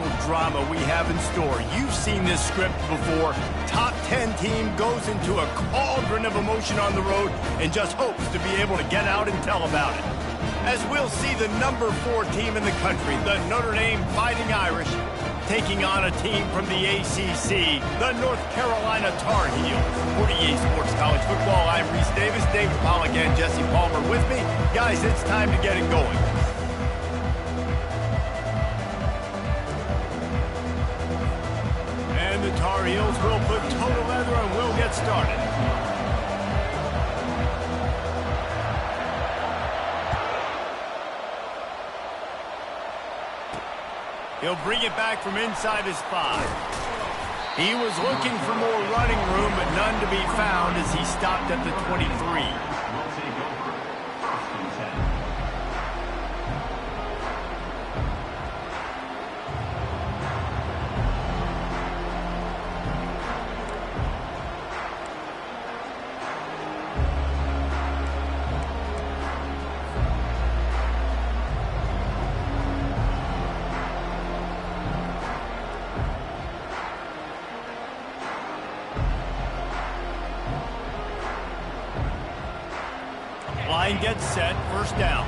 potential drama we have in store. You've seen this script before. Top 10 team goes into a cauldron of emotion on the road and just hopes to be able to get out and tell about it. As we'll see the number 4 team in the country, the Notre Dame Fighting Irish, taking on a team from the ACC, the North Carolina Tar Heels. For EA Sports College Football, I'm Reese Davis, David Pollack and Jesse Palmer with me. Guys, it's time to get it going. And the Tar Heels will put total leather and we'll get started. He'll bring it back from inside his 5. He was looking for more running room, but none to be found as he stopped at the 23. Line gets set, first down.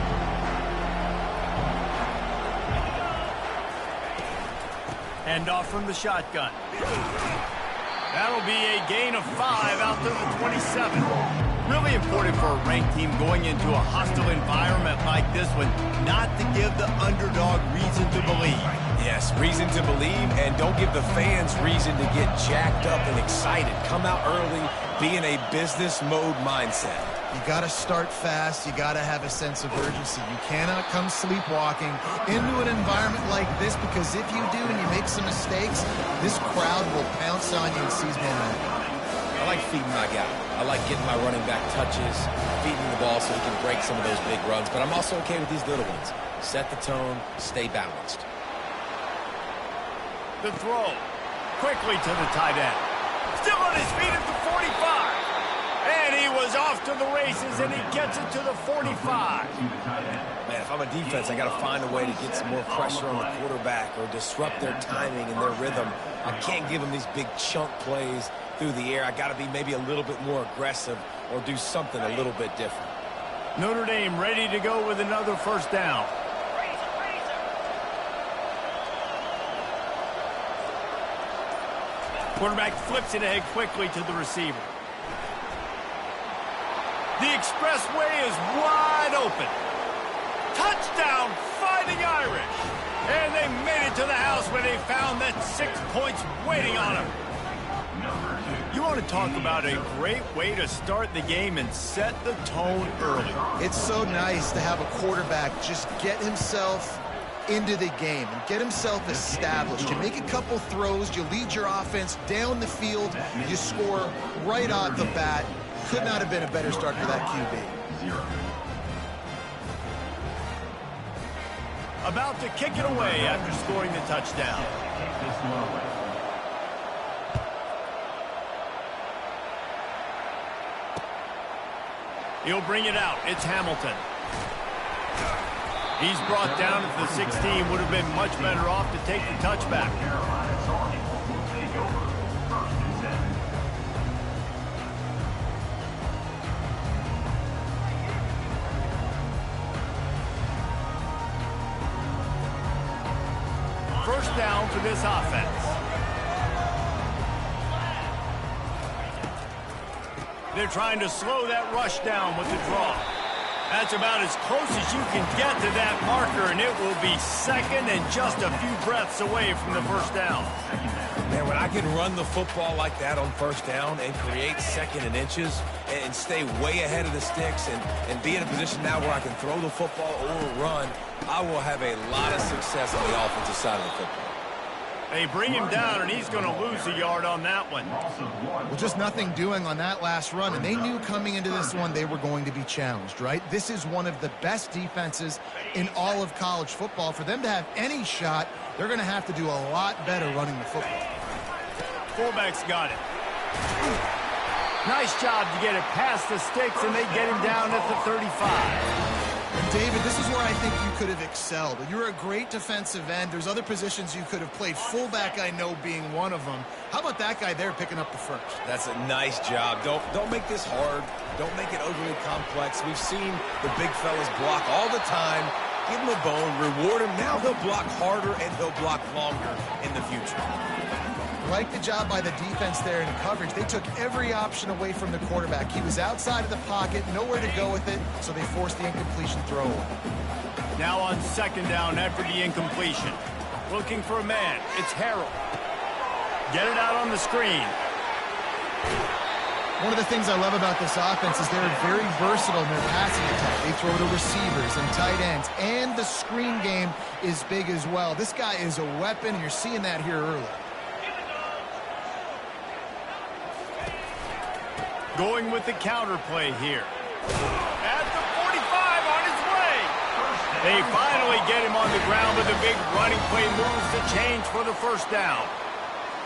Hand off from the shotgun. That'll be a gain of 5 out to the 27. Really important for a ranked team going into a hostile environment like this one, not to give the underdog reason to believe. Yes, reason to believe, and don't give the fans reason to get jacked up and excited. Come out early, be in a business mode mindset. You got to start fast. You got to have a sense of urgency. You cannot come sleepwalking into an environment like this, because if you do and you make some mistakes, this crowd will pounce on you and seize momentum. I like feeding my guy. I like getting my running back touches, feeding the ball so he can break some of those big runs. But I'm also okay with these little ones. Set the tone, stay balanced. The throw. Quickly to the tight end. Still on his feet at the 45. And he was off to the races, and he gets it to the 45. Man, if I'm a defense, I got to find a way to get some more pressure on the quarterback or disrupt their timing and their rhythm. I can't give them these big chunk plays through the air. I got to be maybe a little bit more aggressive or do something a little bit different. Notre Dame ready to go with another first down. Quarterback flips it ahead quickly to the receiver. The expressway is wide open. Touchdown, Fighting Irish. And they made it to the house where they found that 6 points waiting on them. You want to talk about a great way to start the game and set the tone early. It's so nice to have a quarterback just get himself into the game and get himself established. You make a couple throws, you lead your offense down the field, you score right off the bat. Could not have been a better start for that QB. About to kick it away after scoring the touchdown. He'll bring it out. It's Hamilton. He's brought down at the 16. Would have been much better off to take the touchback. First down for this offense. They're trying to slow that rush down with the draw. That's about as close as you can get to that marker, and it will be second and just a few breaths away from the first down. Man, when I can run the football like that on first down and create second and inches and stay way ahead of the sticks and be in a position now where I can throw the football or run, I will have a lot of success on the offensive side of the football. They bring him down, and he's going to lose a yard on that one. Well, just nothing doing on that last run, and they knew coming into this one they were going to be challenged, right? This is one of the best defenses in all of college football. For them to have any shot, they're going to have to do a lot better running the football. Fullback's got it. Nice job to get it past the sticks, and they get him down at the 35. David, this is where I think you could have excelled. You're a great defensive end. There's other positions you could have played. Fullback, I know, being one of them. How about that guy there picking up the first? That's a nice job. Don't make this hard. Don't make it overly complex. We've seen the big fellas block all the time. Give him a bone, reward him. Now he'll block harder and he'll block longer in the future. Like the job by the defense there in coverage. They took every option away from the quarterback. He was outside of the pocket, nowhere to go with it, so they forced the incompletion throw away. Now on second down after the incompletion. Looking for a man. It's Harrell. Get it out on the screen. One of the things I love about this offense is they're very versatile in their passing attack. They throw to receivers and tight ends, and the screen game is big as well. This guy is a weapon, and you're seeing that here early. Going with the counter play here. At the 45 on his way. They finally get him on the ground with a big running play moves the chains for the first down.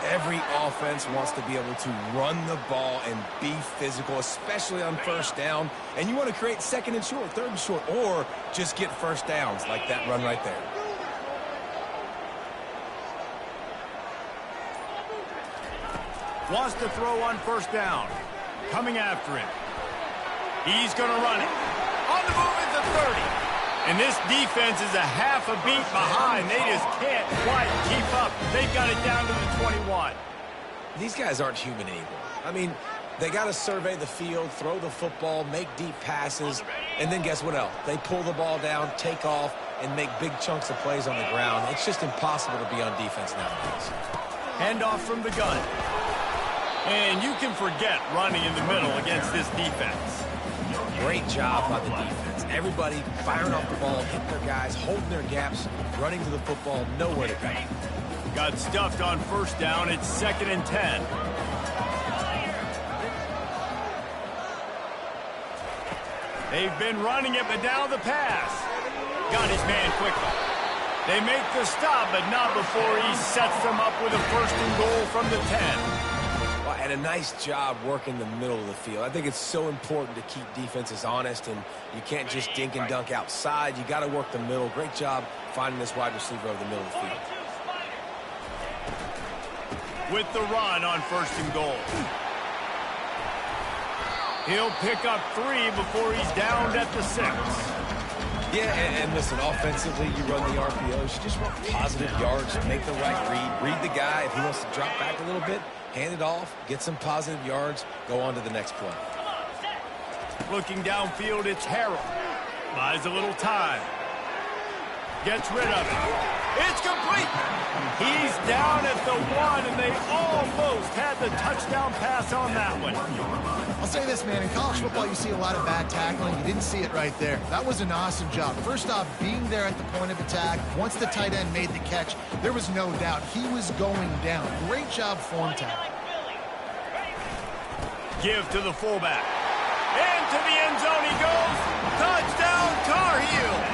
Every offense wants to be able to run the ball and be physical, especially on first down. And you want to create second and short, third and short, or just get first downs like that run right there. Wants to throw on first down. Coming after him. He's going to run it. On the move at the 30. And this defense is a half a beat behind. They just can't quite keep up. They've got it down to the 21. These guys aren't human anymore. I mean, they got to survey the field, throw the football, make deep passes, and then guess what else? They pull the ball down, take off, and make big chunks of plays on the ground. It's just impossible to be on defense nowadays. Handoff from the gun. And you can forget running in the middle against this defense. Great job by the defense. Everybody firing off the ball, hitting their guys, holding their gaps, running to the football, nowhere to go. Got stuffed on first down. It's 2nd and 10. They've been running it, but now the pass. Got his man quickly. They make the stop, but not before he sets them up with a 1st and goal from the 10. And a nice job working the middle of the field. I think it's so important to keep defenses honest, and you can't just dink and dunk outside. You got to work the middle. Great job finding this wide receiver over the middle of the field. With the run on 1st and goal. He'll pick up 3 before he's downed at the 6. Yeah, and listen, offensively, you run the RPOs. You just want positive yards, make the right read. Read the guy. If he wants to drop back a little bit, hand it off, get some positive yards, go on to the next play. Looking downfield, it's Harrell. Buys a little time. Gets rid of it. It's complete. He's down at the 1, and they almost had the touchdown pass on that one. I'll say this, man. In college football, you see a lot of bad tackling. You didn't see it right there. That was an awesome job. First off, being there at the point of attack. Once the tight end made the catch, there was no doubt he was going down. Great job form tackle. Give to the fullback. Into the end zone he goes. Touchdown, Tar Heels.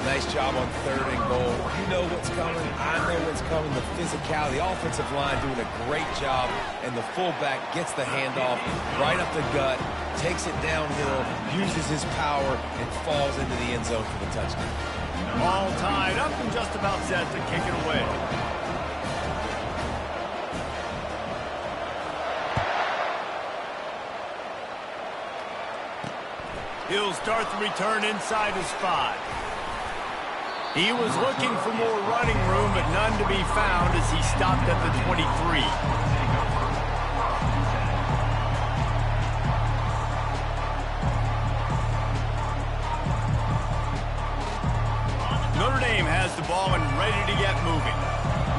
Nice job on 3rd and goal. You know what's coming. I know what's coming. The physicality, the offensive line doing a great job, and the fullback gets the handoff right up the gut, takes it downhill, uses his power, and falls into the end zone for the touchdown. All tied up and just about set to kick it away. He'll start the return inside his 5. He was looking for more running room, but none to be found as he stopped at the 23. Notre Dame has the ball and ready to get moving.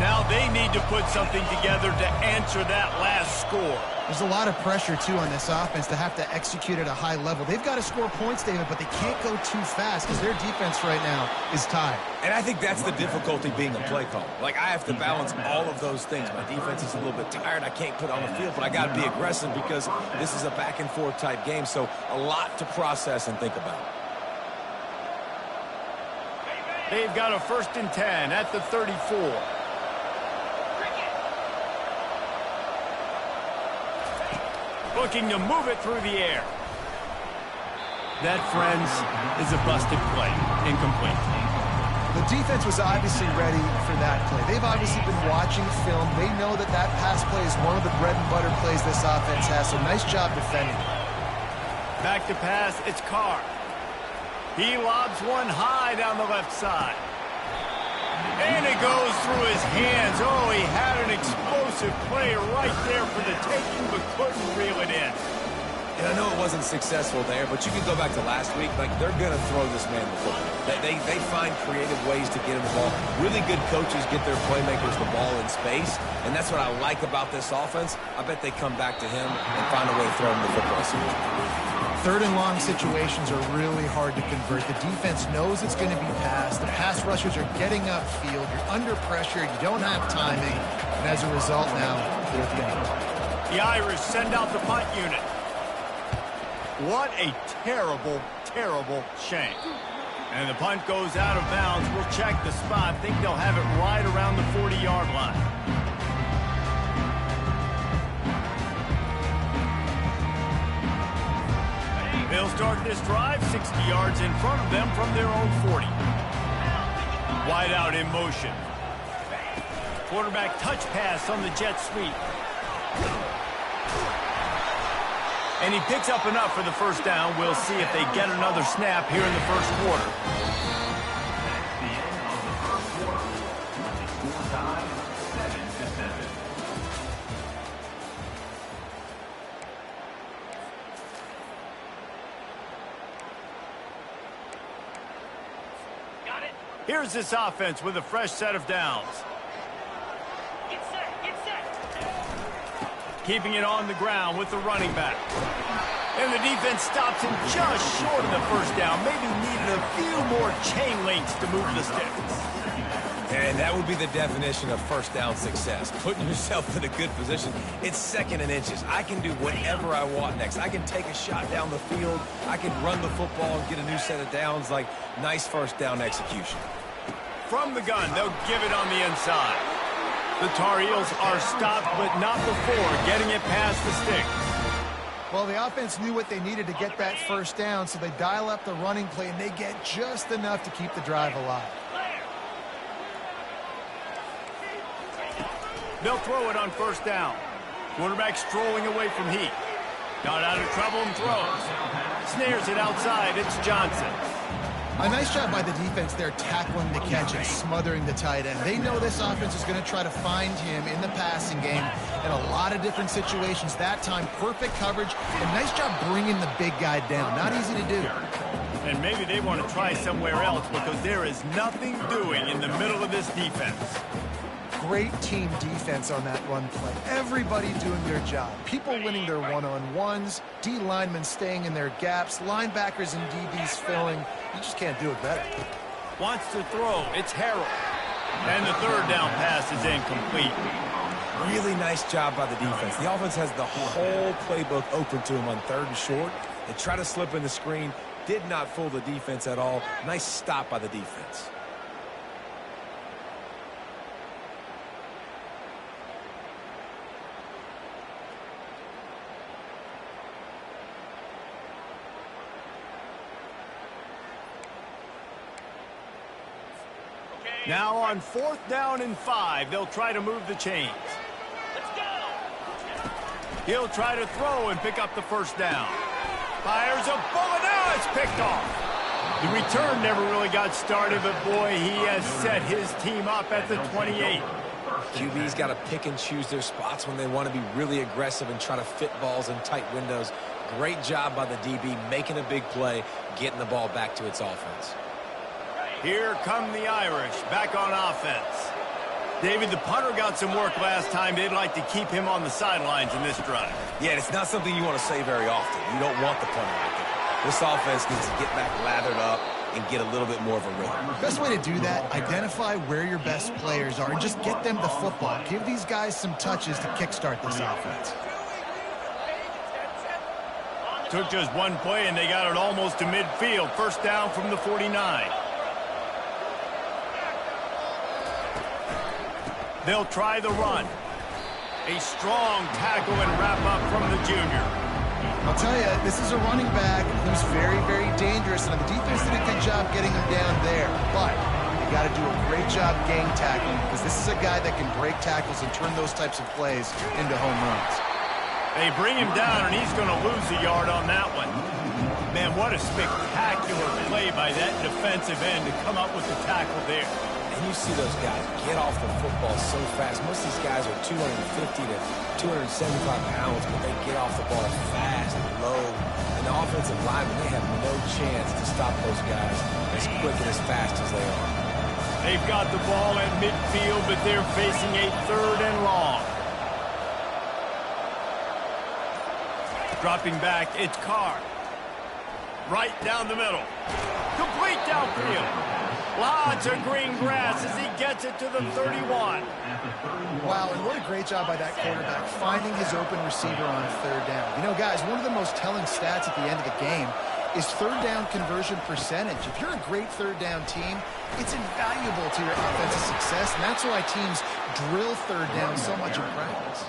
Now they need to put something together to answer that last score. There's a lot of pressure, too, on this offense to have to execute at a high level. They've got to score points, David, but they can't go too fast because their defense right now is tied. And I think that's the difficulty being a play caller. Like, I have to balance all of those things. My defense is a little bit tired. I can't put on the field, but I got to be aggressive because this is a back-and-forth type game, so a lot to process and think about. They've got a 1st and 10 at the 34. Looking to move it through the air. That, friends, is a busted play. Incomplete. The defense was obviously ready for that play. They've obviously been watching film. They know that that pass play is one of the bread and butter plays this offense has, so nice job defending. Back to pass, it's Carr. He lobs one high down the left side. And it goes through his hands. Oh, he had an explosive play right there for the taking, but couldn't reel it in. And I know it wasn't successful there, but you can go back to last week. Like, they're going to throw this man the football. They find creative ways to get him the ball. Really good coaches get their playmakers the ball in space, and that's what I like about this offense. I bet they come back to him and find a way to throw him the football. Third and long situations are really hard to convert. The defense knows it's going to be passed. The pass rushers are getting upfield. You're under pressure. You don't have timing. And as a result now, fourth down. The Irish send out the punt unit. What a terrible, terrible shame. And the punt goes out of bounds. We'll check the spot. Think they'll have it right around the 40-yard line. They'll start this drive 60 yards in front of them from their own 40. Wide out in motion. Quarterback touch pass on the jet sweep. And he picks up enough for the first down. We'll see if they get another snap here in the first quarter. Here's this offense with a fresh set of downs. Get set. Keeping it on the ground with the running back. And the defense stops him just short of the first down. Maybe needed a few more chain links to move the sticks. And that would be the definition of first down success. Putting yourself in a good position. It's second and inches. I can do whatever I want next. I can take a shot down the field. I can run the football and get a new set of downs. Like, nice first down execution. From the gun, they'll give it on the inside. The Tar Heels are stopped, but not before getting it past the sticks. Well, the offense knew what they needed to get that first down, so they dial up the running play, and they get just enough to keep the drive alive. They'll throw it on first down. Quarterback strolling away from heat. Got out of trouble and throws. Snares it outside. It's Johnson. A nice job by the defense there tackling the catch and smothering the tight end. They know this offense is going to try to find him in the passing game in a lot of different situations. That time, perfect coverage, and nice job bringing the big guy down. Not easy to do. And maybe they want to try somewhere else because there is nothing doing in the middle of this defense. Great team defense on that run play. Everybody doing their job. People winning their one-on-ones, D linemen staying in their gaps, linebackers and DBs filling. You just can't do it better. Wants to throw. It's Harrell. And the third down pass is incomplete. Really nice job by the defense. The offense has the whole playbook open to him on third and short. They try to slip in the screen. Did not fool the defense at all. Nice stop by the defense. Now on fourth down and 5, they'll try to move the chains. Let's go. He'll try to throw and pick up the first down. Fires a bullet. Now it's picked off. The return never really got started, but boy, he has set his team up at the 28. QB's got to pick and choose their spots when they want to be really aggressive and try to fit balls in tight windows. Great job by the DB making a big play, getting the ball back to its offense. Here come the Irish, back on offense. David, the punter got some work last time. They'd like to keep him on the sidelines in this drive. Yeah, it's not something you want to say very often. You don't want the punter out there. This offense needs to get back lathered up and get a little bit more of a rhythm. Best way to do that, identify where your best players are and just get them the football. Give these guys some touches to kickstart this offense. Took just one play, and they got it almost to midfield. First down from the 49. They'll try the run. A strong tackle and wrap up from the junior. I'll tell you, this is a running back who's very, very dangerous, and the defense did a good job getting him down there. But you got to do a great job gang tackling, because this is a guy that can break tackles and turn those types of plays into home runs. They bring him down, and he's going to lose a yard on that one. Man, what a spectacular play by that defensive end to come up with the tackle there. And you see those guys get off the football so fast. Most of these guys are 250 to 275 pounds, but they get off the ball fast and low. And the offensive linemen, they have no chance to stop those guys as quick and as fast as they are. They've got the ball at midfield, but they're facing a 3rd and long. Dropping back, it's Carr. Right down the middle. Complete downfield. Lots of green grass as he gets it to the 31. Wow, and what a great job by that quarterback, finding his open receiver on 3rd down. You know, guys, one of the most telling stats at the end of the game is 3rd down conversion percentage. If you're a great 3rd down team, it's invaluable to your offensive success, and that's why teams drill 3rd down so much in practice.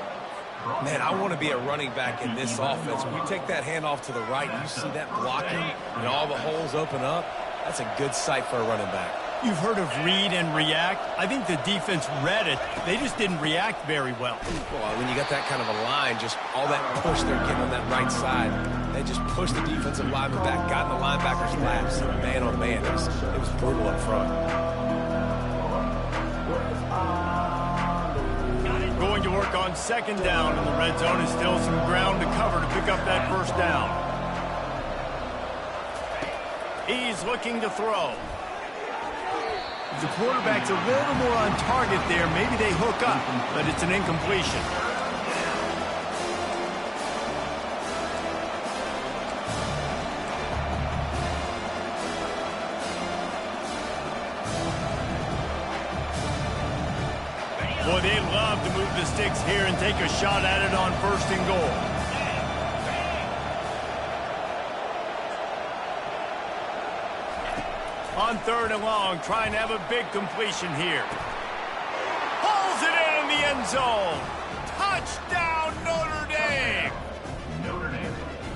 Man, I want to be a running back in this offense. When you take that handoff to the right, you see that blocking and all the holes open up. That's a good sight for a running back. You've heard of read and react. I think the defense read it. They just didn't react very well. Well, when you got that kind of a line, just all that push they're getting on that right side, they just pushed the defensive lineman back, got in the linebacker's laps, man on man. It was brutal up front. Going to work on 2nd down in the red zone, and still some ground to cover to pick up that 1st down. He's looking to throw. The quarterback's a little more on target there. Maybe they hook up, but it's an incompletion. Boy, they love to move the sticks here and take a shot at it on 1st and goal. On 3rd and long, trying to have a big completion here. Pulls it in the end zone. Touchdown, Notre Dame.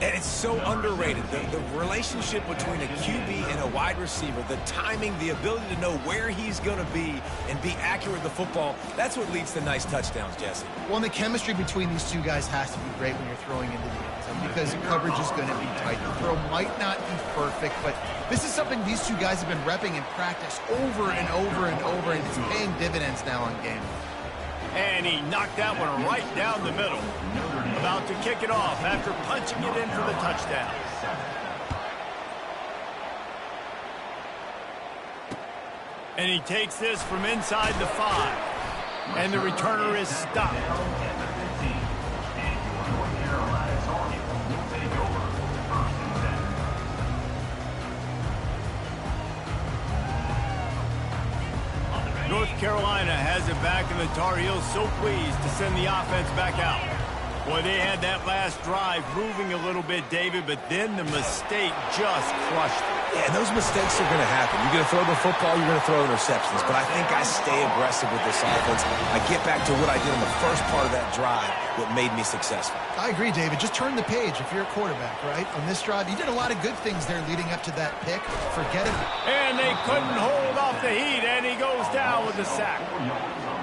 And it's so underrated. The relationship between a QB and a wide receiver, the timing, the ability to know where he's going to be and be accurate with the football, that's what leads to nice touchdowns, Jesse. Well, and the chemistry between these two guys has to be great when you're throwing into the end zone, because coverage is going to be tight. The throw might not be perfect, but this is something these two guys have been repping in practice over and over and over, and it's paying dividends now on game. And he knocked that one right down the middle. About to kick it off after punching it in for the touchdown. And he takes this from inside the 5. And the returner is stopped. North Carolina has it back, and the Tar Heels so pleased to send the offense back out. Boy, they had that last drive moving a little bit, David, but then the mistake just crushed them. Yeah, and those mistakes are going to happen. You're going to throw the football, you're going to throw interceptions. But I think I stay aggressive with this offense. I get back to what I did in the first part of that drive that made me successful. I agree, David. Just turn the page if you're a quarterback, right? On this drive, you did a lot of good things there leading up to that pick. Forget it. And they couldn't hold off the heat, and he goes down with the sack.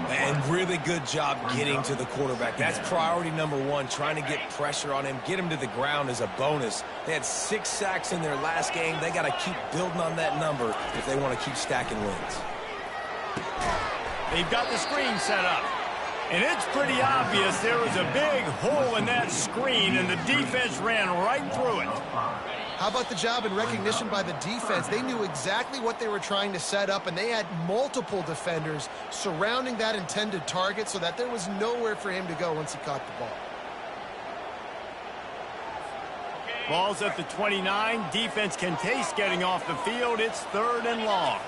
And really good job getting to the quarterback. That's priority number 1, trying to get pressure on him, get him to the ground as a bonus. They had 6 sacks in their last game. They got to keep building on that number if they want to keep stacking wins. They've got the screen set up. And it's pretty obvious there was a big hole in that screen, and the defense ran right through it. How about the job and recognition by the defense? They knew exactly what they were trying to set up, and they had multiple defenders surrounding that intended target so that there was nowhere for him to go once he caught the ball. Ball's at the 29. Defense can taste getting off the field. It's 3rd and long.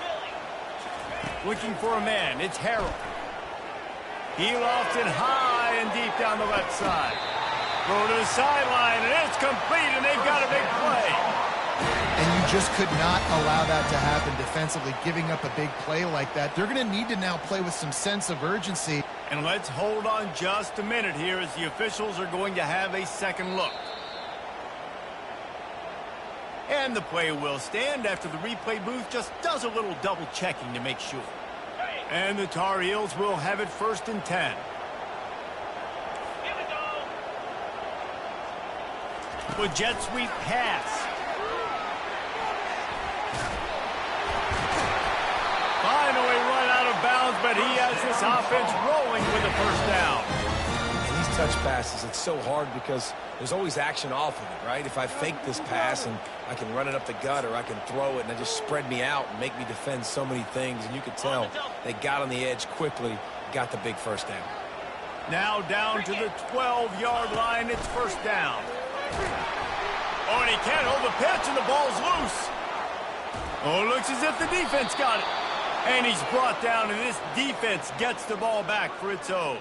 Looking for a man. It's Harrell. He lofts it high and deep down the left side. Throw to the sideline, and it's complete, and they've got a big play. And you just could not allow that to happen defensively, giving up a big play like that. They're going to need to now play with some sense of urgency. And let's hold on just a minute here as the officials are going to have a second look. And the play will stand after the replay booth just does a little double checking to make sure. And the Tar Heels will have it 1st and 10. Here we go. With jet sweep pass. Finally run out of bounds, but he has this offense rolling with a 1st down. And these touch passes, it's so hard because there's always action off of it, right? If I fake this pass and I can run it up the gut or I can throw it and it just spread me out and make me defend so many things. And you could tell they got on the edge quickly, got the big 1st down. Now down to the 12-yard line. It's 1st down. Oh, and he can't hold the pitch, and the ball's loose. Oh, it looks as if the defense got it. And he's brought down, and this defense gets the ball back for its own.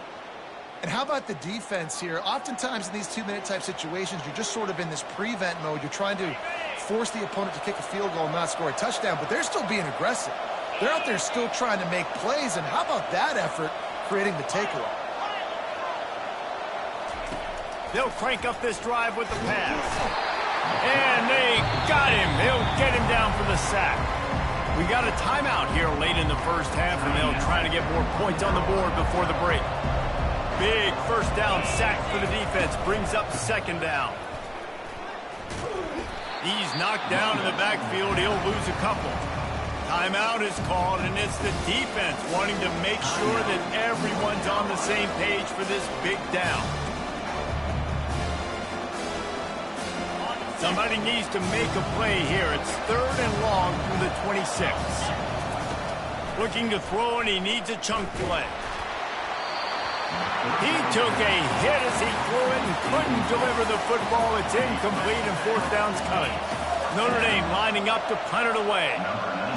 And how about the defense here? Oftentimes in these 2-minute type situations, you're just sort of in this prevent mode. You're trying to force the opponent to kick a field goal and not score a touchdown, but they're still being aggressive. They're out there still trying to make plays, and how about that effort creating the takeaway? They'll crank up this drive with the pass. And they got him. They'll get him down for the sack. We got a timeout here late in the 1st half, and they'll try to get more points on the board before the break. Big 1st down sack for the defense. Brings up 2nd down. He's knocked down in the backfield. He'll lose a couple. Timeout is called, and it's the defense wanting to make sure that everyone's on the same page for this big down. Somebody needs to make a play here. It's 3rd and long from the 26. Looking to throw, and he needs a chunk play. He took a hit as he threw it and couldn't deliver the football. It's incomplete, and 4th down's coming. Notre Dame lining up to punt it away.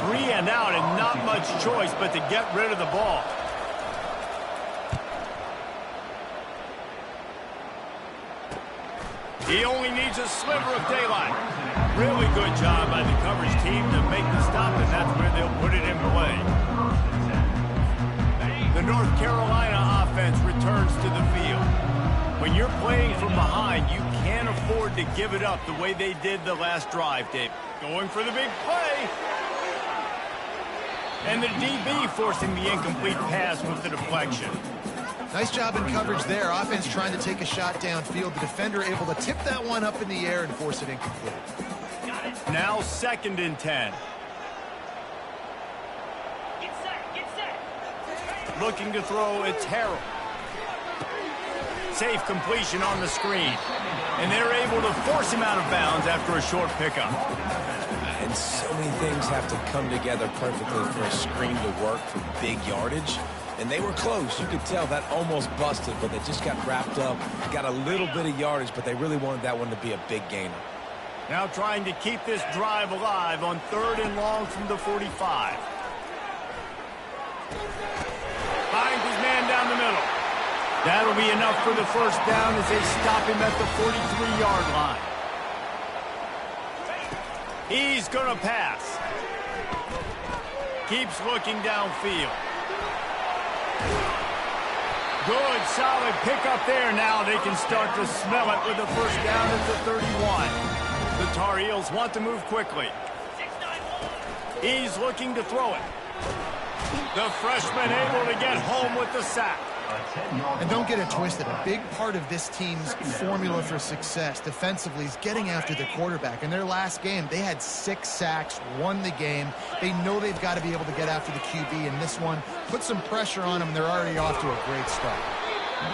3 and out, and not much choice but to get rid of the ball. He only needs a sliver of daylight. Really good job by the coverage team to make the stop, and that's where they'll put it in play. The North Carolina offense returns to the field. When you're playing from behind, you can't afford to give it up the way they did the last drive, Dave. Going for the big play. And the DB forcing the incomplete pass with the deflection. Nice job in coverage there. Offense trying to take a shot downfield. The defender able to tip that one up in the air and force it incomplete. Now 2nd and 10. Get set. Looking to throw, it's Harrell. Safe completion on the screen. And they're able to force him out of bounds after a short pickup. And so many things have to come together perfectly for a screen to work for big yardage. And they were close. You could tell that almost busted, but they just got wrapped up, got a little bit of yardage, but they really wanted that one to be a big gainer. Now trying to keep this drive alive on 3rd and long from the 45. Finds his man down the middle. That'll be enough for the 1st down as they stop him at the 43-yard line. He's going to pass. Keeps looking downfield. Good, solid pickup there. Now they can start to smell it with the 1st down at the 31. The Tar Heels want to move quickly. He's looking to throw it. The freshman able to get home with the sack. And don't get it twisted. A big part of this team's formula for success defensively is getting after the quarterback. In their last game, they had 6 sacks, won the game. They know they've got to be able to get after the QB in this one. Put some pressure on them. They're already off to a great start.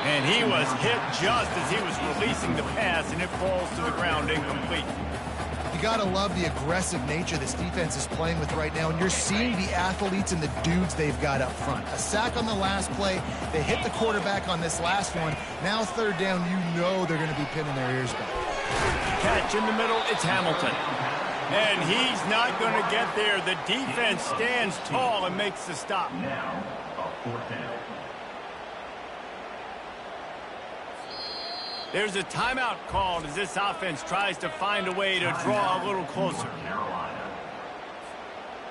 And he was hit just as he was releasing the pass, and it falls to the ground incomplete. You got to love the aggressive nature this defense is playing with right now, and you're seeing the athletes and the dudes they've got up front. A sack on the last play. They hit the quarterback on this last one. Now 3rd down, you know they're going to be pinning their ears back. Catch in the middle, it's Hamilton. And he's not going to get there. The defense stands tall and makes the stop. Now, a 4th down. There's a timeout called as this offense tries to find a way to draw a little closer.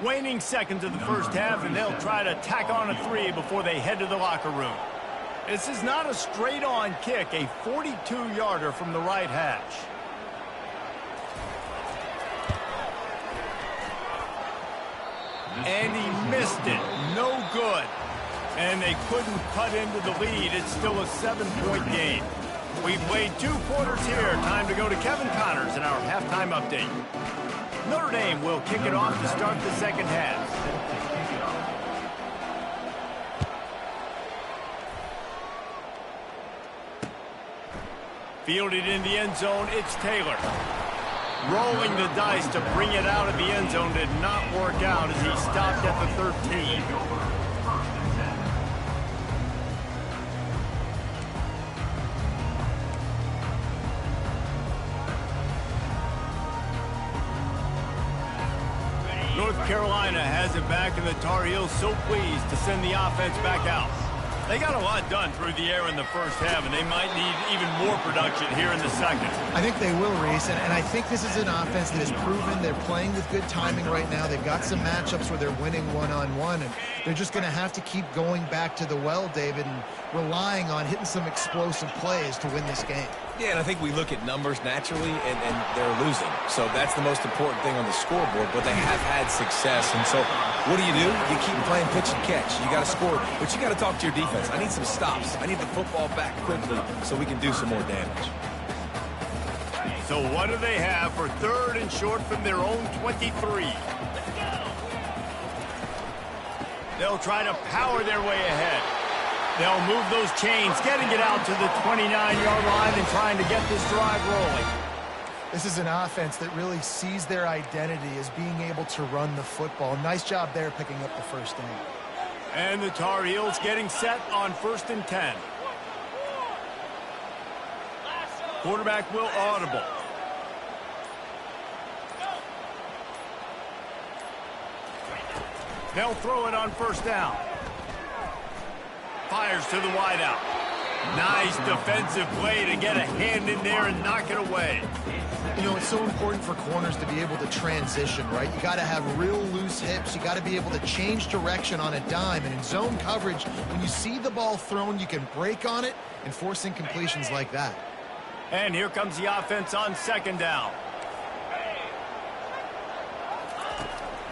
Waning seconds of the 1st half, and they'll try to tack on a 3 before they head to the locker room. This is not a straight-on kick, a 42-yarder from the right hash. and he missed it. No good. And they couldn't cut into the lead. It's still a 7-point game. We played 2 quarters here. Time to go to Kevin Connors in our halftime update. Notre Dame will kick it off to start the second half. Fielded in the end zone, it's Taylor. Rolling the dice to bring it out of the end zone did not work out as he stopped at the 13. North Carolina has it back, and the Tar Heels so pleased to send the offense back out. They got a lot done through the air in the first half, and they might need even more production here in the second. I think they will, Reese, and I think this is an offense that has proven they're playing with good timing right now. They've got some matchups where they're winning one-on-one, and they're just going to have to keep going back to the well, David, and relying on hitting some explosive plays to win this game. Yeah, and I think we look at numbers naturally, and they're losing. So that's the most important thing on the scoreboard, but they have had success. And so what do? You keep playing pitch and catch. You got to score, but you got to talk to your defense. I need some stops. I need the football back quickly so we can do some more damage. So what do they have for 3rd and short from their own 23? They'll try to power their way ahead. They'll move those chains, getting it out to the 29-yard line and trying to get this drive rolling. This is an offense that really sees their identity as being able to run the football. Nice job there picking up the first down. And the Tar Heels getting set on 1st and 10. Quarterback will audible. They'll throw it on 1st down. Fires to the wideout. Nice defensive play to get a hand in there and knock it away. You know, it's so important for corners to be able to transition, right? You got to have real loose hips. You got to be able to change direction on a dime. And in zone coverage, when you see the ball thrown, you can break on it and force incompletions like that. And here comes the offense on 2nd down.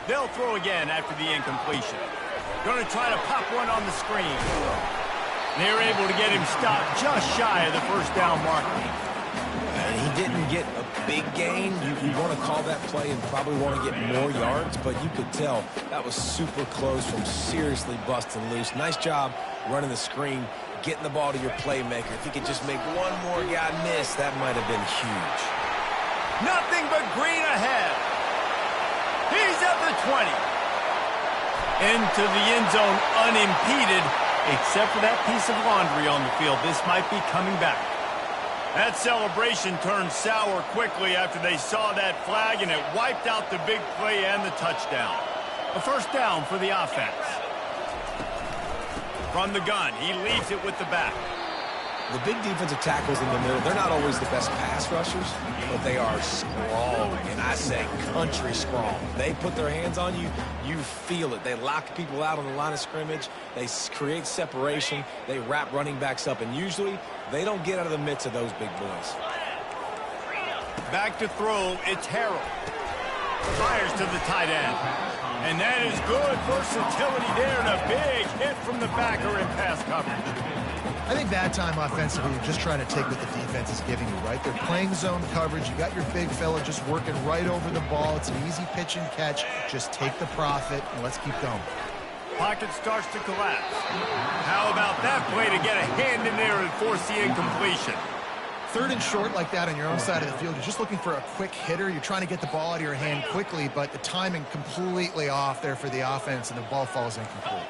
They'll throw again after the incompletion. Going to try to pop one on the screen. They're able to get him stopped just shy of the 1st down marker. And he didn't get a big gain. You want to call that play and probably want to get more yards, but you could tell that was super close from seriously busting loose. Nice job running the screen, getting the ball to your playmaker. If he could just make one more guy miss, that might have been huge. Nothing but green ahead. He's at the 20. Into the end zone unimpeded, except for that piece of laundry on the field. This might be coming back. That celebration turned sour quickly after they saw that flag, and it wiped out the big play and the touchdown. A 1st down for the offense. From the gun, he leads it with the back. The big defensive tackles in the middle, they're not always the best pass rushers, but they are strong, and I say country strong. They put their hands on you, you feel it. They lock people out on the line of scrimmage. They create separation. They wrap running backs up, and usually they don't get out of the midst of those big boys. Back to throw, it's Harrell. Fires to the tight end. And that is good versatility there, and a big hit from the backer in pass coverage. I think that time offensively, you're just trying to take what the defense is giving you, right? They're playing zone coverage. You got your big fella just working right over the ball. It's an easy pitch and catch. Just take the profit, and let's keep going. Pocket starts to collapse. How about that play to get a hand in there and force the incompletion? 3rd and short like that on your own side of the field. You're just looking for a quick hitter. You're trying to get the ball out of your hand quickly, but the timing completely off there for the offense, and the ball falls incomplete.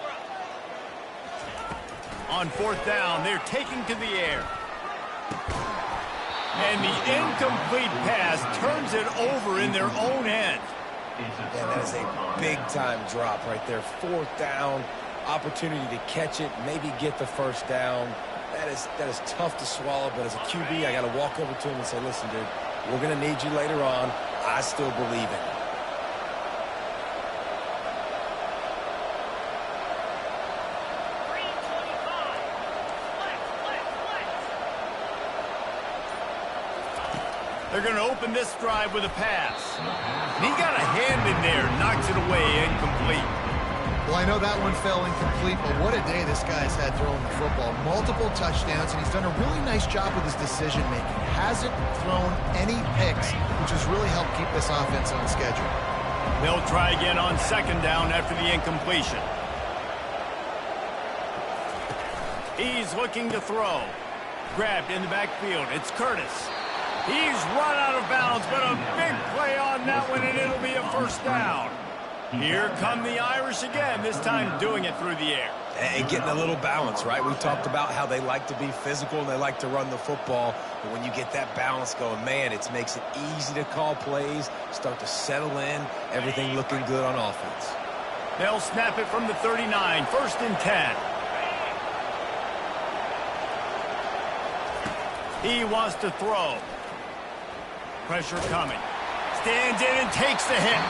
On 4th down, they're taking to the air. And the incomplete pass turns it over in their own end. Yeah, that is a big-time drop right there. 4th down, opportunity to catch it, maybe get the 1st down. That is tough to swallow, but as a QB, I got to walk over to him and say, listen, dude, we're going to need you later on. I still believe it. They're going to open this drive with a pass. And he got a hand in there, knocks it away, incomplete. Well, I know that one fell incomplete, but what a day this guy's had throwing the football. Multiple touchdowns, and he's done a really nice job with his decision-making. Hasn't thrown any picks, which has really helped keep this offense on schedule. They'll try again on second down after the incompletion. He's looking to throw. Grabbed in the backfield. It's Curtis. He's run out of bounds, but a big play on that one, and it'll be a first down. Here come the Irish again, this time doing it through the air. And getting a little balance, right? We talked about how they like to be physical and they like to run the football. But when you get that balance going, man, it makes it easy to call plays, start to settle in, everything looking good on offense. They'll snap it from the 39, 1st and 10. He wants to throw. Pressure coming. Stands in and takes the hit.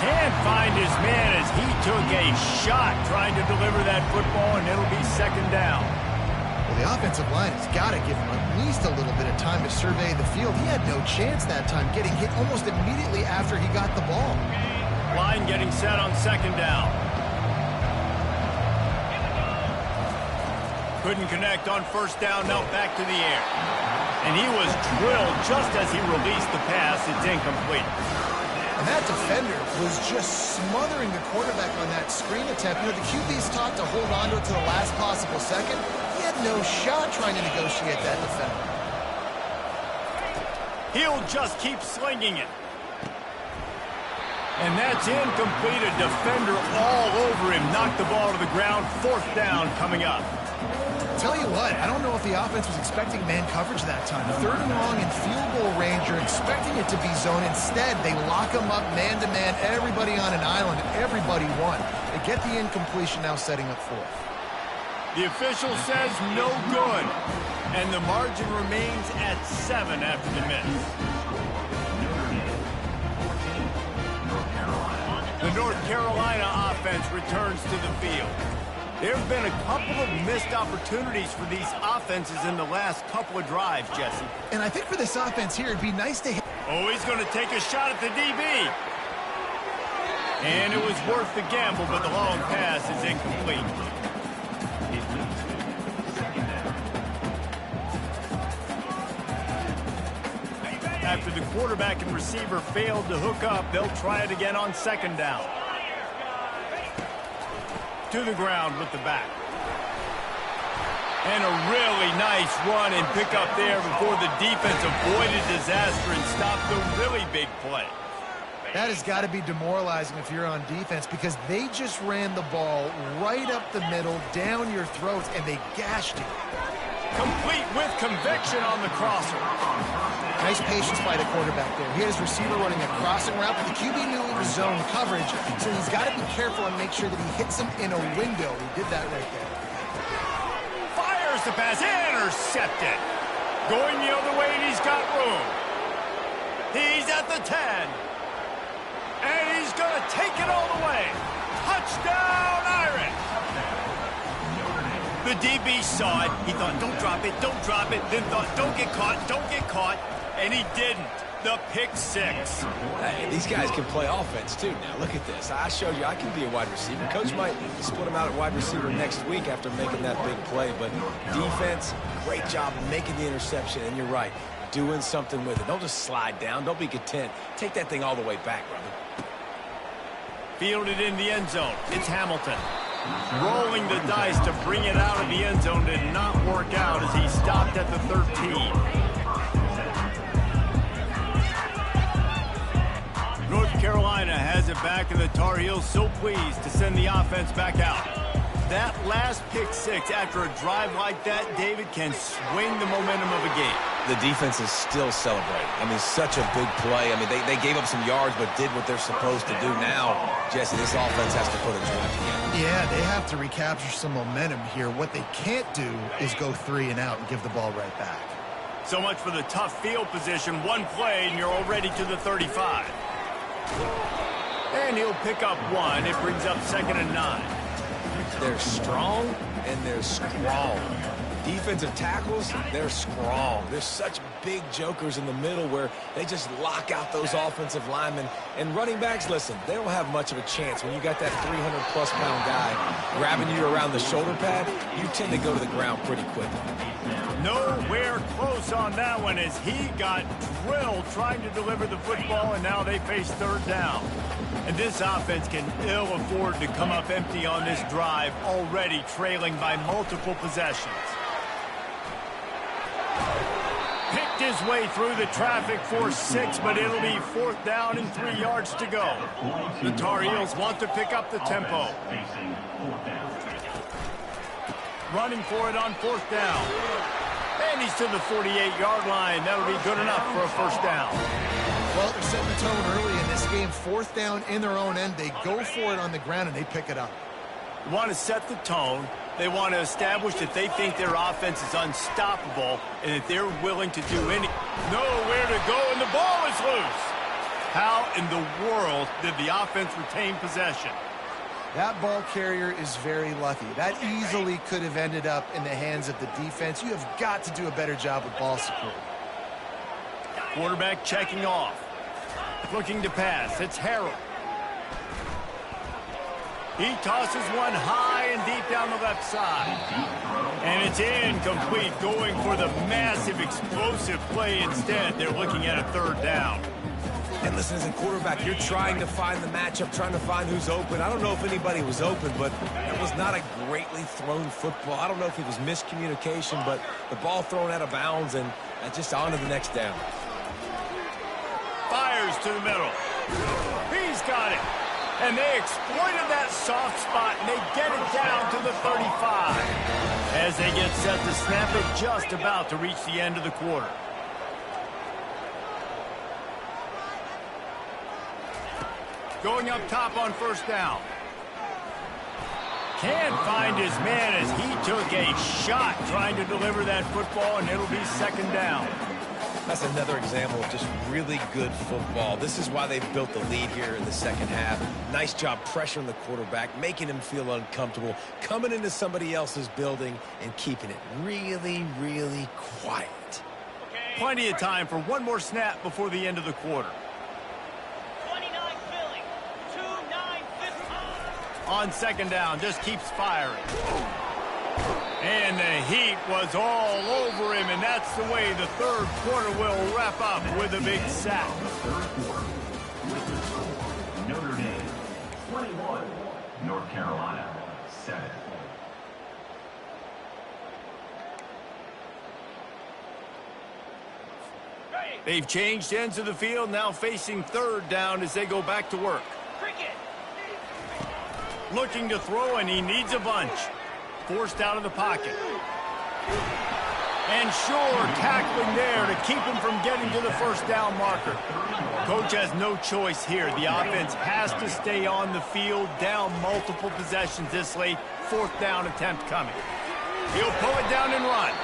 Can't find his man as he took a shot trying to deliver that football, and it'll be second down. Well, the offensive line has got to give him at least a little bit of time to survey the field. He had no chance that time, getting hit almost immediately after he got the ball. Line getting set on second down. Couldn't connect on first down, now back to the air. And he was drilled just as he released the pass. It's incomplete. And that defender was just smothering the quarterback on that screen attempt. You know, the QB's taught to hold on to it to the last possible second. He had no shot trying to negotiate that defender. He'll just keep slinging it. And that's incomplete. A defender all over him. Knocked the ball to the ground. 4th down coming up. Tell you what, I don't know if the offense was expecting man coverage that time. 3rd and long in field goal range, you're expecting it to be zone. Instead, they lock them up man-to-man, everybody on an island, everybody won. They get the incompletion, now setting up 4th. The official says no good, and the margin remains at 7 after the miss. The North Carolina offense returns to the field. There have been a couple of missed opportunities for these offenses in the last couple of drives, Jesse. And I think for this offense here, it'd be nice to hit. Oh, he's going to take a shot at the DB. And it was worth the gamble, but the long pass is incomplete. After the quarterback and receiver failed to hook up, they'll try it again on second down. To the ground with the back. And a really nice run and pick up there before the defense avoided disaster and stopped the really big play. That has got to be demoralizing if you're on defense, because they just ran the ball right up the middle, down your throats, and they gashed you. Complete with conviction on the crosser. Nice patience by the quarterback there. He had his receiver running a crossing route, but the QB knew it was zone coverage, so he's got to be careful and make sure that he hits him in a window. He did that right there. Fires the pass, intercepted. Going the other way, and he's got room. He's at the 10. And he's going to take it all the way. Touchdown, Irish. The DB saw it. He thought, don't drop it, don't drop it. Then thought, don't get caught, don't get caught. And he didn't. The pick 6. Hey, these guys can play offense, too. Now, look at this. I showed you I can be a wide receiver. Coach might split him out at wide receiver next week after making that big play. But defense, great job making the interception. And you're right, doing something with it. Don't just slide down. Don't be content. Take that thing all the way back, brother. Fielded in the end zone. It's Hamilton. Rolling the dice to bring it out of the end zone did not work out as he stopped at the 13. North Carolina has it back, and the Tar Heels so pleased to send the offense back out. That last pick 6 after a drive like that, David, can swing the momentum of a game. The defense is still celebrating. I mean, such a big play. I mean, they gave up some yards but did what they're supposed to do. Now, Jesse, this offense has to put a drive together. Yeah, they have to recapture some momentum here. What they can't do is go 3 and out and give the ball right back. So much for the tough field position. One play, and you're already to the 35. And he'll pick up 1. It brings up 2nd and 9. They're strong and they're strong. Defensive tackles, they're strong. There's such big jokers in the middle where they just lock out those offensive linemen. And running backs, listen, they don't have much of a chance. When you got that 300-plus pound guy grabbing you around the shoulder pad, you tend to go to the ground pretty quickly. Nowhere close on that one as he got drilled trying to deliver the football, and now they face third down. And this offense can ill afford to come up empty on this drive, already trailing by multiple possessions. Picked his way through the traffic for 6, but it'll be 4th down and 3 yards to go. The Tar Heels want to pick up the tempo. Running for it on 4th down. And he's to the 48-yard line. That'll be good enough for a 1st down. Well, they're setting the tone early in this game. 4th down in their own end. They go for it on the ground, and they pick it up. They want to set the tone. They want to establish that they think their offense is unstoppable and that they're willing to do nowhere to go, and the ball is loose. How in the world did the offense retain possession? That ball carrier is very lucky. That easily could have ended up in the hands of the defense. You have got to do a better job with ball support. Quarterback checking off. Looking to pass. It's Harrell. He tosses one high and deep down the left side. And it's incomplete, going for the massive explosive play instead. They're looking at a 3rd down. And listen, as a quarterback, you're trying to find the matchup, trying to find who's open. I don't know if anybody was open, but it was not a greatly thrown football. I don't know if it was miscommunication, but the ball thrown out of bounds and just on to the next down. Fires to the middle. He's got it. And they exploited that soft spot, and they get it down to the 35. As they get set to snap it, just about to reach the end of the quarter. Going up top on 1st down. Can't find his man as he took a shot trying to deliver that football, and it'll be 2nd down. That's another example of just really good football. This is why they've built the lead here in the 2nd half. Nice job pressuring the quarterback, making him feel uncomfortable, coming into somebody else's building and keeping it really, really quiet. Plenty of time for one more snap before the end of the quarter. 29 Philly, 2-9-15. On 2nd down, just keeps firing. And the heat was all over him, and that's the way the 3rd quarter will wrap up with a big sack. Notre Dame 21, North Carolina 7. They've changed ends of the field, now facing 3rd down as they go back to work. Cricket. Looking to throw, and he needs a bunch. Forced out of the pocket. And sure, tackling there to keep him from getting to the 1st down marker. Coach has no choice here. The offense has to stay on the field, down multiple possessions this late. 4th down attempt coming. He'll pull it down and run.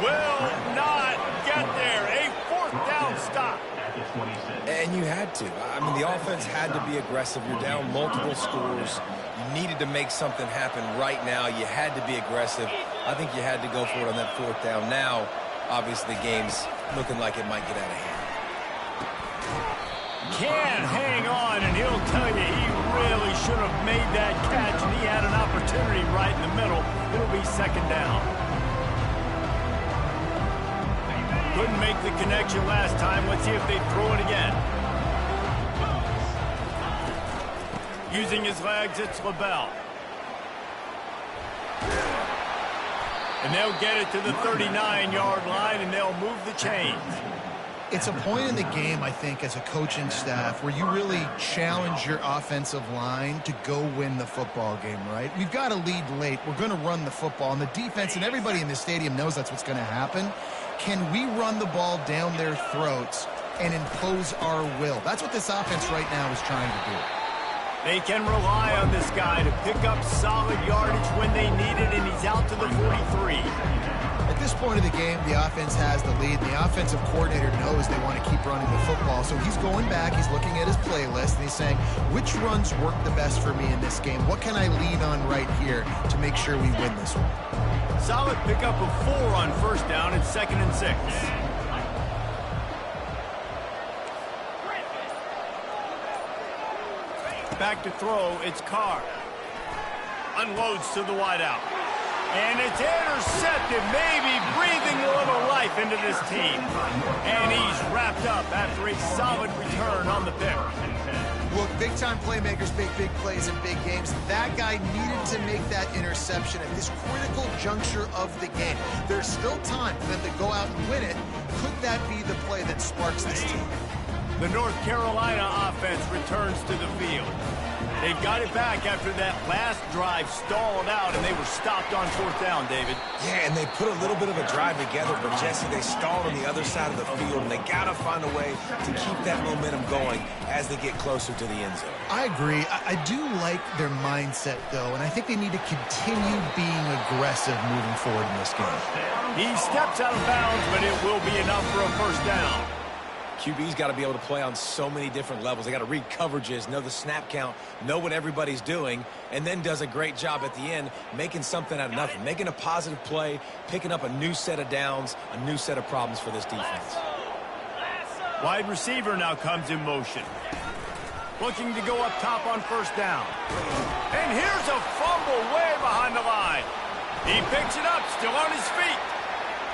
Will not get there. A 4th down stop. And you had to. I mean, the offense had to be aggressive. You're down multiple scores. You needed to make something happen right now. You had to be aggressive. I think you had to go for it on that 4th down. Now, obviously, the game's looking like it might get out of hand. Can't hang on, and he'll tell you he really should have made that catch, and he had an opportunity right in the middle. It'll be 2nd down. Couldn't make the connection last time. Let's see if they throw it again. Using his legs, it's LaBelle. And they'll get it to the 39-yard line, and they'll move the chains. It's a point in the game, I think, as a coaching staff where you really challenge your offensive line to go win the football game, right? We've got to lead late. We're going to run the football, and the defense and everybody in the stadium knows that's what's going to happen. Can we run the ball down their throats and impose our will? That's what this offense right now is trying to do. They can rely on this guy to pick up solid yardage when they need it, and he's out to the 43. At this point of the game, the offense has the lead. The offensive coordinator knows they want to keep running the football, so he's going back, he's looking at his playlist, and he's saying, which runs work the best for me in this game? What can I lean on right here to make sure we win this one? Solid pickup of 4 on first down and 2nd and 6. Back to throw, it's Carr. Unloads to the wideout. And it's intercepted, maybe breathing a little life into this team. And he's wrapped up after a solid return on the pick. Look, big-time playmakers make big plays in big games. That guy needed to make that interception at this critical juncture of the game. There's still time for them to go out and win it. Could that be the play that sparks this team? The North Carolina offense returns to the field. They've got it back after that last drive stalled out, and they were stopped on 4th down, David. Yeah, and they put a little bit of a drive together, but Jesse, they stalled on the other side of the field, and they got to find a way to keep that momentum going as they get closer to the end zone. I agree. I do like their mindset, though, and I think they need to continue being aggressive moving forward in this game. He steps out of bounds, but it will be enough for a first down. QB's got to be able to play on so many different levels. They got to read coverages, know the snap count, know what everybody's doing, and then does a great job at the end making something out of nothing, making a positive play, picking up a new set of downs, a new set of problems for this defense. Wide receiver now comes in motion. Looking to go up top on first down. And here's a fumble way behind the line. He picks it up, still on his feet.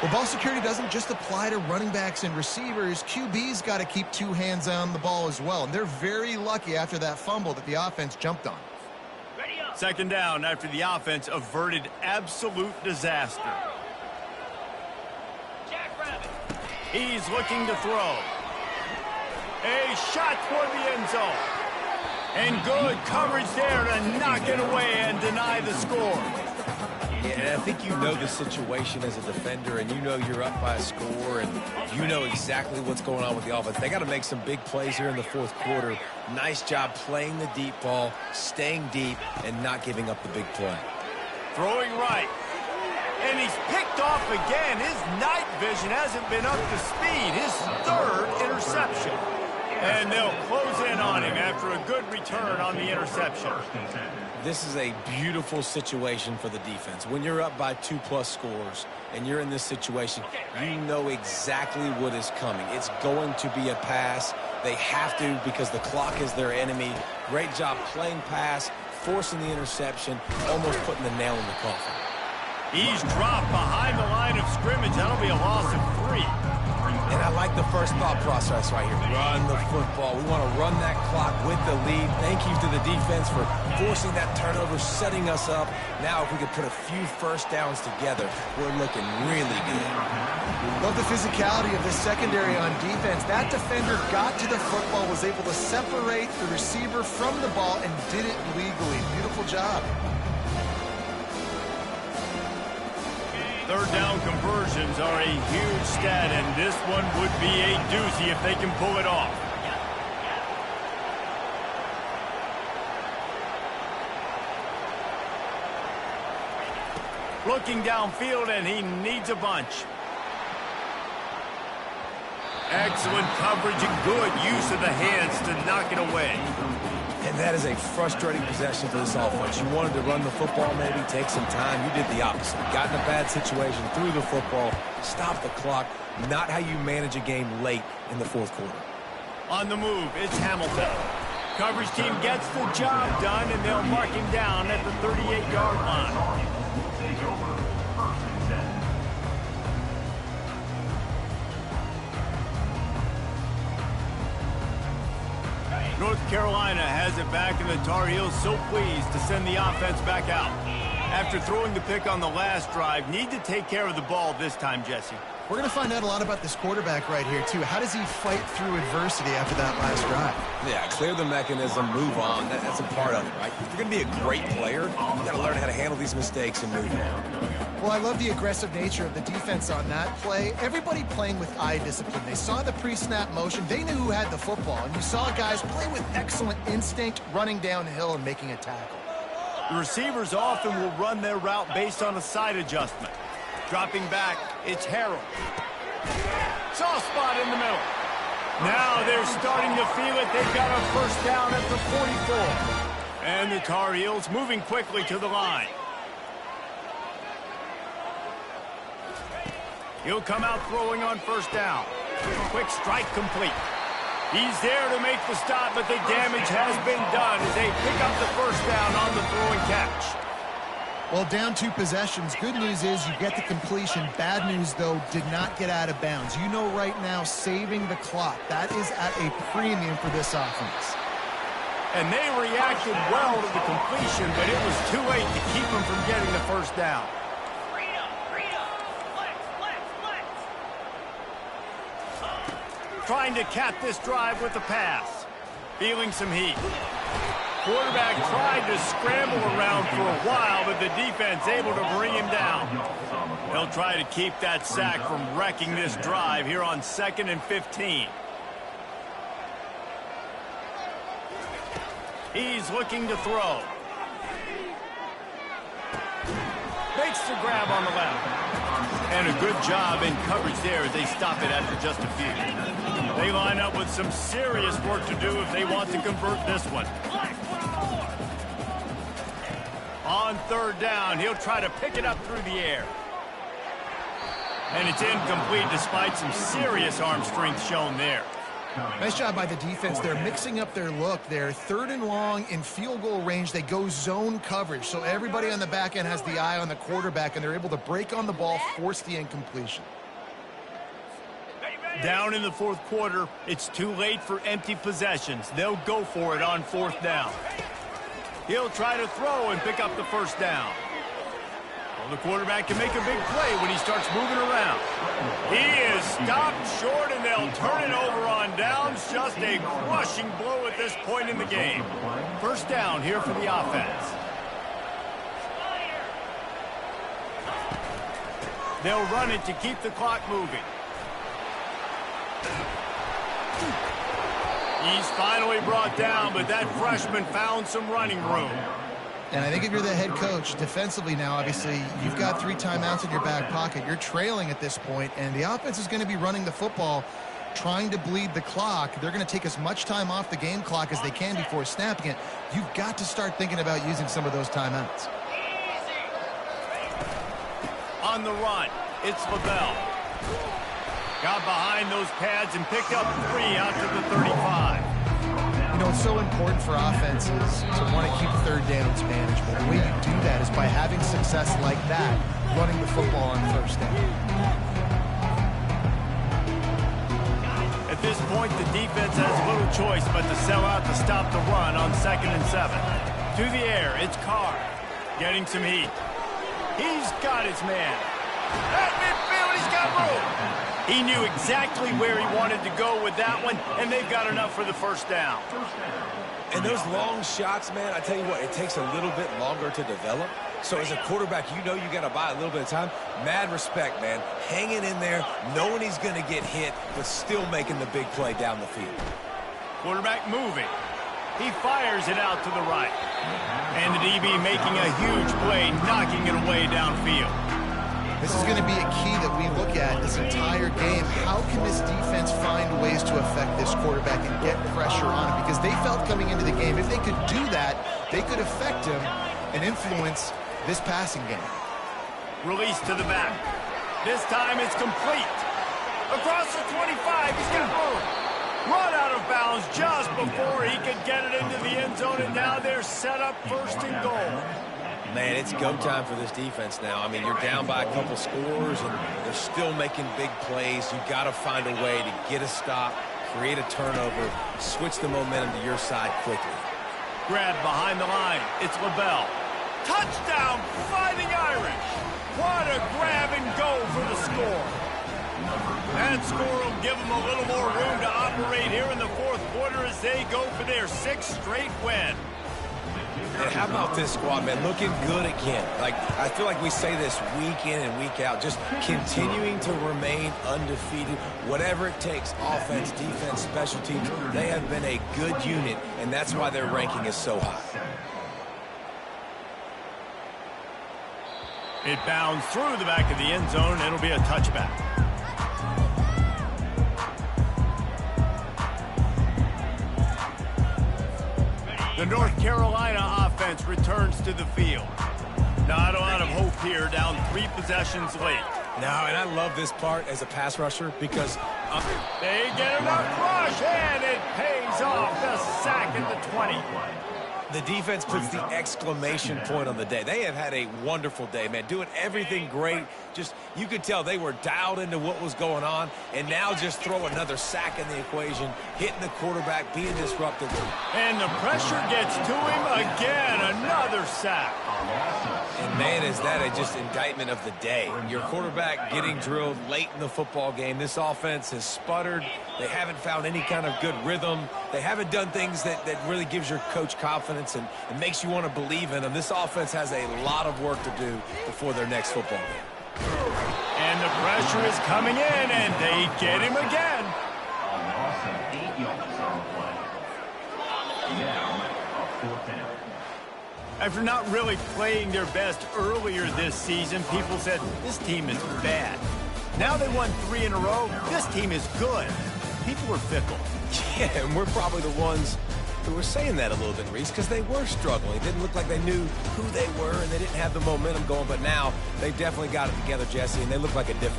Well, ball security doesn't just apply to running backs and receivers. QB's got to keep 2 hands on the ball as well. And they're very lucky after that fumble that the offense jumped on. 2nd down after the offense averted absolute disaster. He's looking to throw. A shot toward the end zone. And good coverage there to knock it away and deny the score. Yeah, I think you know the situation as a defender, and you know you're up by a score, and you know exactly what's going on with the offense. They got to make some big plays here in the 4th quarter. Nice job playing the deep ball, staying deep, and not giving up the big play. Throwing right. And he's picked off again. His night vision hasn't been up to speed. His 3rd interception. And they'll close in on him after a good return on the interception. This is a beautiful situation for the defense. When you're up by 2+ scores and you're in this situation, you know exactly what is coming. It's going to be a pass. They have to because the clock is their enemy. Great job playing pass, forcing the interception, almost putting the nail in the coffin. He's dropped behind the line of scrimmage. That'll be a loss of 3. And I like the first thought process right here. Run the football. We want to run that clock with the lead. Thank you to the defense for forcing that turnover, setting us up. Now if we could put a few first downs together, we're looking really good. Love the physicality of the secondary on defense. That defender got to the football, was able to separate the receiver from the ball, and did it legally. Beautiful job. 3rd down conversions are a huge stat, and this one would be a doozy if they can pull it off. Looking downfield, and he needs a bunch. Excellent coverage and good use of the hands to knock it away. And that is a frustrating possession for this offense. You wanted to run the football, maybe take some time. You did the opposite. Got in a bad situation, threw the football, stopped the clock. Not how you manage a game late in the 4th quarter. On the move, it's Hamilton. Coverage team gets the job done, and they'll mark him down at the 38-yard line. Take over 1st and 10. North Carolina has it back, and the Tar Heels so pleased to send the offense back out. After throwing the pick on the last drive, need to take care of the ball this time, Jesse. We're going to find out a lot about this quarterback right here, too. How does he fight through adversity after that last drive? Yeah, clear the mechanism, move on. That's a part of it, right? If you're going to be a great player, you got to learn how to handle these mistakes and move on. Well, I love the aggressive nature of the defense on that play. Everybody playing with eye discipline. They saw the pre-snap motion. They knew who had the football. And you saw guys play with excellent instinct, running downhill and making a tackle. The receivers often will run their route based on a side adjustment. Dropping back, it's Harrell. Soft spot in the middle. Now they're starting to feel it. They've got a first down at the 44. And the Tar Heels moving quickly to the line. He'll come out throwing on first down. Quick strike complete. He's there to make the stop, but the damage has been done as they pick up the first down on the throw and catch. Well, down 2 possessions. Good news is you get the completion. Bad news, though, did not get out of bounds. You know right now, saving the clock. That is at a premium for this offense. And they reacted well to the completion, but it was too late to keep them from getting the first down. Freedom, freedom. Flex, flex, flex. Trying to cap this drive with a pass. Feeling some heat. Quarterback tried to scramble around for a while, but the defense able to bring him down. They'll try to keep that sack from wrecking this drive here on 2nd and 15. He's looking to throw. Makes the grab on the left. And a good job in coverage there as they stop it after just a few. They line up with some serious work to do if they want to convert this one. On 3rd down, he'll try to pick it up through the air. And it's incomplete despite some serious arm strength shown there. Nice job by the defense. They're mixing up their look. They're 3rd and long in field goal range. They go zone coverage. So everybody on the back end has the eye on the quarterback, and they're able to break on the ball, force the incompletion. Down in the 4th quarter, it's too late for empty possessions. They'll go for it on 4th down. He'll try to throw and pick up the first down. Well, the quarterback can make a big play when he starts moving around. He is stopped short, and they'll turn it over on downs. Just a crushing blow at this point in the game. First down here for the offense. They'll run it to keep the clock moving. He's finally brought down, but that freshman found some running room. And I think if you're the head coach, defensively now, obviously, you've got 3 timeouts in your back pocket. You're trailing at this point, and the offense is going to be running the football, trying to bleed the clock. They're going to take as much time off the game clock as they can before snapping it. You've got to start thinking about using some of those timeouts. On the run, it's Lavelle. Got behind those pads and picked up 3 out to the 35. You know, it's so important for offenses to want to keep 3rd downs manageable. The way you do that is by having success like that, running the football on 1st down. At this point, the defense has little choice but to sell out to stop the run on 2nd and 7. To the air, it's Carr. Getting some heat. He's got his man. At midfield, he's got room. He knew exactly where he wanted to go with that one, and they've got enough for the first down. And those long shots, man, I tell you what, it takes a little bit longer to develop. So as a quarterback, you know you got to buy a little bit of time. Mad respect, man. Hanging in there, knowing he's going to get hit, but still making the big play down the field. Quarterback moving. He fires it out to the right. And the DB making a huge play, knocking it away downfield. This is going to be a key that we look at this entire game. How can this defense find ways to affect this quarterback and get pressure on him? Because they felt coming into the game, if they could do that, they could affect him and influence this passing game. Release to the back. This time it's complete. Across the 25, he's got room. Run out of bounds just before he could get it into the end zone, and now they're set up 1st and goal. Man, it's go time for this defense now. I mean, you're down by a couple scores, and they're still making big plays. You've got to find a way to get a stop, create a turnover, switch the momentum to your side quickly. Grab behind the line. It's Lavelle. Touchdown, Fighting Irish. What a grab and go for the score. That score will give them a little more room to operate here in the 4th quarter as they go for their 6th straight win. And how about this squad, man? Looking good again. Like, I feel like we say this week in and week out, just continuing to remain undefeated. Whatever it takes, offense, defense, special teams, they have been a good unit, and that's why their ranking is so high. It bounds through the back of the end zone. It'll be a touchback. The North Carolina offense returns to the field. Not a lot of hope here, down 3 possessions late. No, and I love this part as a pass rusher because They get enough rush, and it pays off. The sack at the 20. the defense puts the exclamation point on the day. They have had a wonderful day, man, doing everything great. Just, you could tell they were dialed into what was going on, and now just throw another sack in the equation, hitting the quarterback, being disruptive. And the pressure gets to him again. Another sack. And, man, is that a just indictment of the day. Your quarterback getting drilled late in the football game. This offense has sputtered. They haven't found any kind of good rhythm. They haven't done things that really gives your coach confidence and makes you want to believe in them. This offense has a lot of work to do before their next football game. And the pressure is coming in, and they get him again. A loss of 8 yards on the play. Now, a 4th down. After not really playing their best earlier this season, people said, this team is bad. Now they won 3 in a row. This team is good. People are fickle. Yeah, and we're probably the ones who were saying that a little bit, Reese, because they were struggling. It didn't look like they knew who they were, and they didn't have the momentum going. But now they've definitely got it together, Jesse, and they look like a different